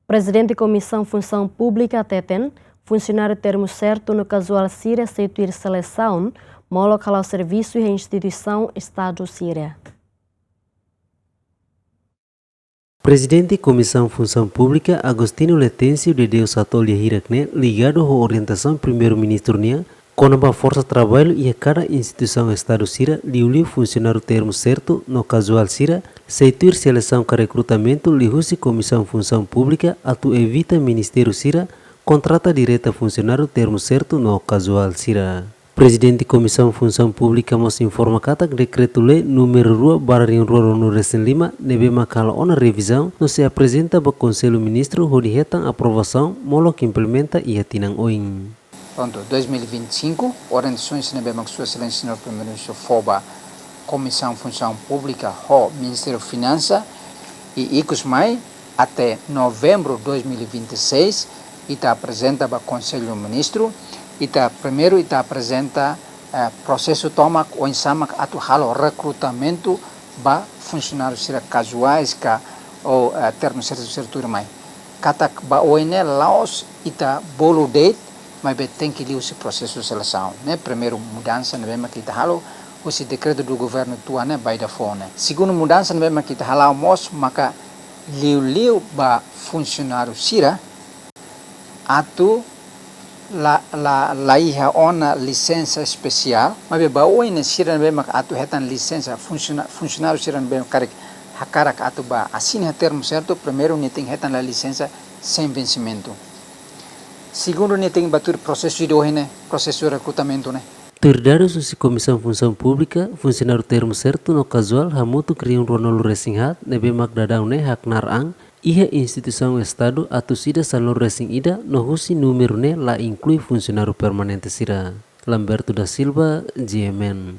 Presidente da Comissão Função Pública, Teten, funcionário termo certo no casual Síria aceituir seleção, molocal ao serviço e instituição Estado Síria. Presidente da Comissão Função Pública, Agostinho Letencio de Deus Atolha Hirakne, ligado à orientação primeiro-ministro Nia, com a força de trabalho e a cada instituição Estado Síria, liu funcionário termo certo no casual Síria, aceituir seleção para recrutamento, liu-se Comissão Função Pública, atu evita Ministério Síria, contrata direta funcionário termo certo no casual Síria. Presidente da Comissão Função Pública nos informa que decreto-lei número 2/2005 nebe makala ona revisão não se apresenta para o Conselho Ministro onde retam aprovação molo que implementa e atinang oing. Pronto, 2025, orientações nebe mak sua excelência senhor primeiro-ministro FOBA Comissão Função Pública ho Ministério Finança e ICUSMAI até novembro de 2026 e está apresenta para o Conselho Ministro. Primeiro apresenta processo toma ou ensama atu halo recrutamento ba funcionários casuais ou termo certo mai katak ba oine laos bolo date mas tem que ler esse processo de seleção, né? Primeiro mudança na mesma kita halo esse decreto do governo tua né by the phone. Segundo mudança na mesma kita halo mos maka liu ba funcionário sira atu la iha ona licença especial, mas baoi ne siran be mak atu hetan licença funcionário siran be karek hakarak atu ba assina termo certo, primeiro ne tem hetan la licença sem vencimento. Segundo ne tem batur processo de ohine, processo de recrutamento né. Terdados usi Comissão Função Pública, funcionário termo certo no casual hamutu kriung ronolu resinghat nebe mak dadang ne hak narang Iha instituição Estado atau sida salur racing ida no husi número ne la inclui funcionário permanente sira. Lamberto da Silva, GMN.